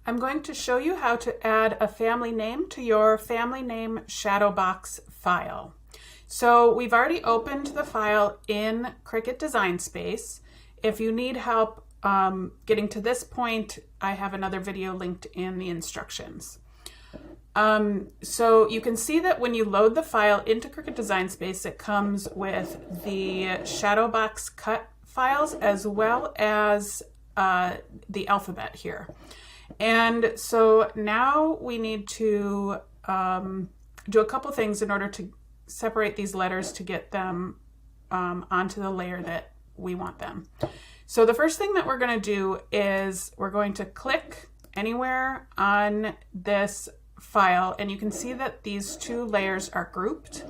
I'm going to show you how to add a family name to your family name shadow box file. So we've already opened the file in Cricut Design Space. If you need help getting to this point, I have another video linked in the instructions. So you can see that when you load the file into Cricut Design Space, it comes with the shadow box cut files as well as the alphabet here. And so now we need to do a couple things in order to separate these letters to get them onto the layer that we want them. So the first thing that we're going to do is we're going to click anywhere on this file, and you can see that these two layers are grouped.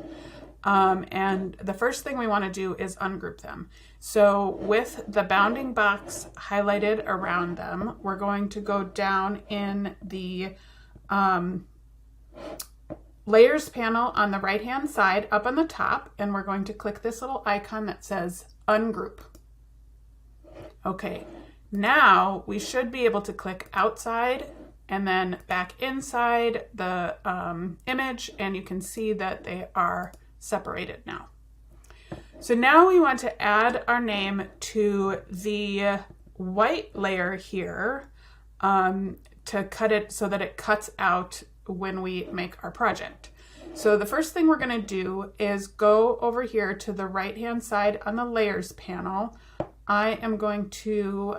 And the first thing we want to do is ungroup them. So with the bounding box highlighted around them, we're going to go down in the layers panel on the right hand side up on the top, and we're going to click this little icon that says ungroup. Okay, now we should be able to click outside and then back inside the image, and you can see that they are separated now. So now we want to add our name to the white layer here to cut it so that it cuts out when we make our project. So the first thing we're going to do is go over here to the right hand side on the layers panel. I am going to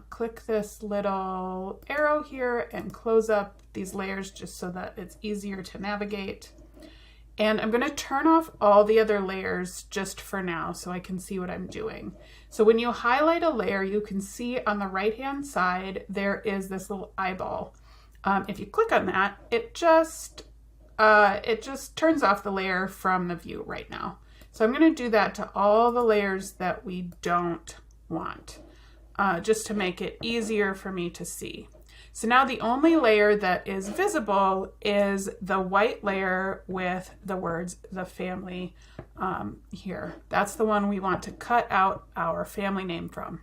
click this little arrow here and close up these layers just so that it's easier to navigate. And I'm going to turn off all the other layers just for now so I can see what I'm doing. So when you highlight a layer, you can see on the right hand side there is this little eyeball. If you click on that, it just turns off the layer from the view right now. So I'm going to do that to all the layers that we don't want, just to make it easier for me to see. So now the only layer that is visible is the white layer with the words "the family" here. That's the one we want to cut out our family name from.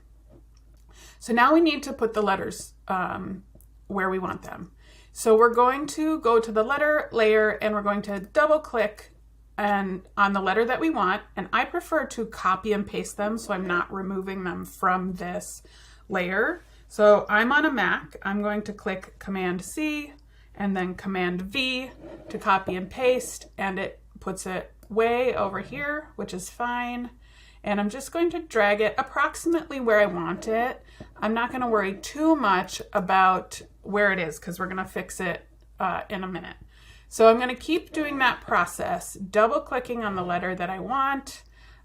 So now we need to put the letters where we want them. So we're going to go to the letter layer and we're going to double click on the letter that we want, and I prefer to copy and paste them so I'm not removing them from this layer. So I'm on a Mac. I'm going to click Command C and then Command V to copy and paste, and it puts it way over here, which is fine. And I'm just going to drag it approximately where I want it. I'm not going to worry too much about where it is because we're going to fix it in a minute. So I'm going to keep doing that process, double clicking on the letter that I want,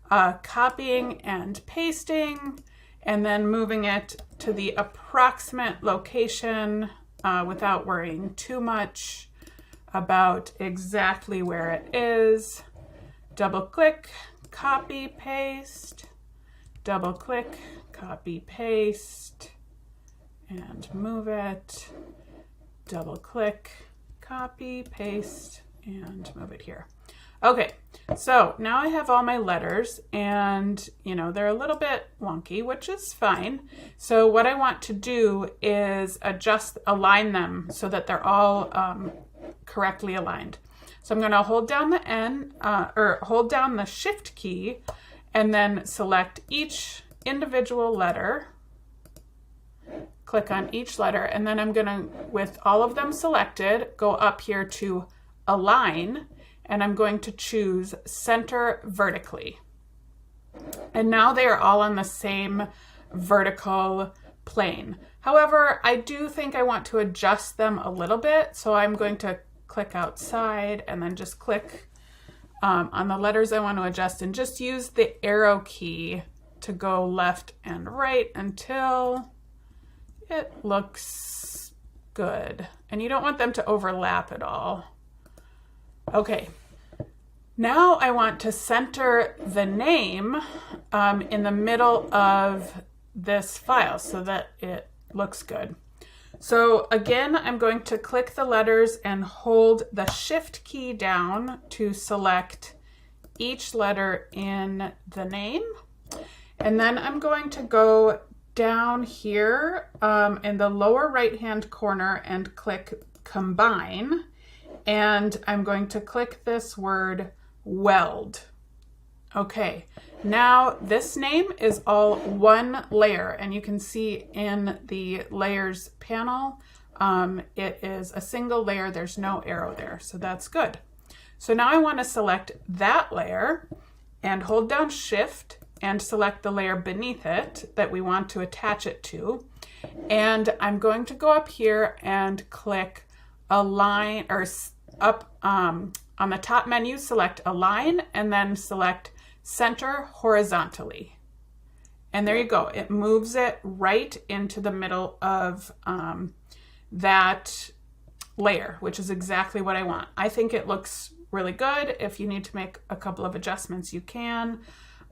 copying and pasting, and then moving it to the approximate location without worrying too much about exactly where it is. Double click, copy, paste, double click, copy, paste, and move it. Double click, copy, paste, and move it here. Okay, so now I have all my letters, and they're a little bit wonky, which is fine. So what I want to do is align them so that they're all correctly aligned. So I'm going to hold down hold down the Shift key and then select each individual letter. Click on each letter, and then I'm going to, with all of them selected, go up here to Align, and I'm going to choose Center Vertically. And now they are all on the same vertical plane. However, I do think I want to adjust them a little bit, so I'm going to click outside and then just click on the letters I want to adjust, and just use the arrow key to go left and right until it looks good. And you don't want them to overlap at all. Okay, now I want to center the name in the middle of this file so that it looks good. So again, I'm going to click the letters and hold the Shift key down to select each letter in the name. And then I'm going to go down here in the lower right hand corner and click combine, and I'm going to click this word weld. Okay, now this name is all one layer, and you can see in the layers panel it is a single layer. There's no arrow there, so that's good. So now I want to select that layer and hold down Shift and select the layer beneath it that we want to attach it to. And I'm going to go up here and click Align, or up on the top menu, select Align, and then select Center Horizontally. And there you go. It moves it right into the middle of that layer, which is exactly what I want. I think it looks really good. If you need to make a couple of adjustments, you can.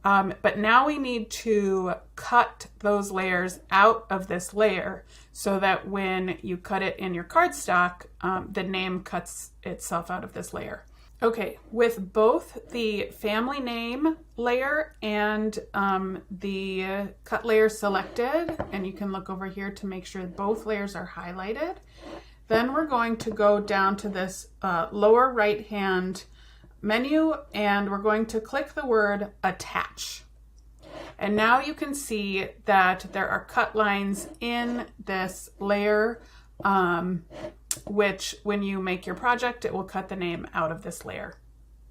But now we need to cut those layers out of this layer so that when you cut it in your cardstock, the name cuts itself out of this layer. Okay, with both the family name layer and the cut layer selected, and you can look over here to make sure both layers are highlighted, then we're going to go down to this lower right hand menu, and we're going to click the word attach. And now you can see that there are cut lines in this layer, which when you make your project, it will cut the name out of this layer.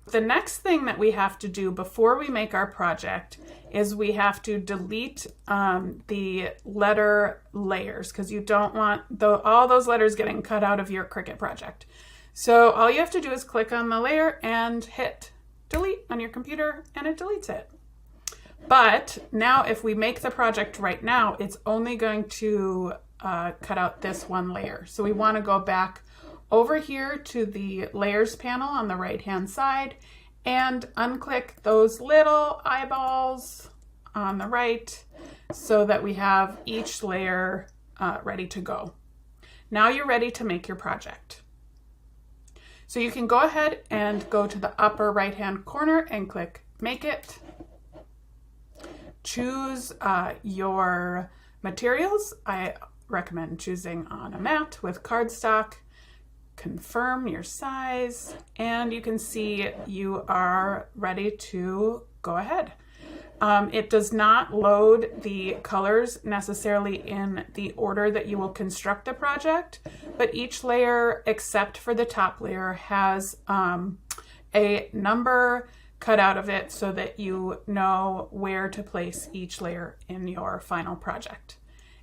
The next thing that we have to do before we make our project is we have to delete the letter layers, because you don't want all those letters getting cut out of your Cricut project. So all you have to do is click on the layer and hit delete on your computer, and it deletes it. But now if we make the project right now, it's only going to cut out this one layer. So we want to go back over here to the layers panel on the right hand side and unclick those little eyeballs on the right so that we have each layer ready to go. Now you're ready to make your project. So you can go ahead and go to the upper right hand corner and click Make It. Choose your materials. I recommend choosing on a mat with cardstock. Confirm your size, and you can see you are ready to go ahead. It does not load the colors necessarily in the order that you will construct the project, but each layer except for the top layer has a number cut out of it so that you know where to place each layer in your final project.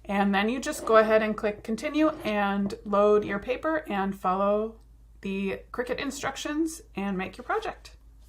And then you just go ahead and click continue and load your paper and follow the Cricut instructions and make your project.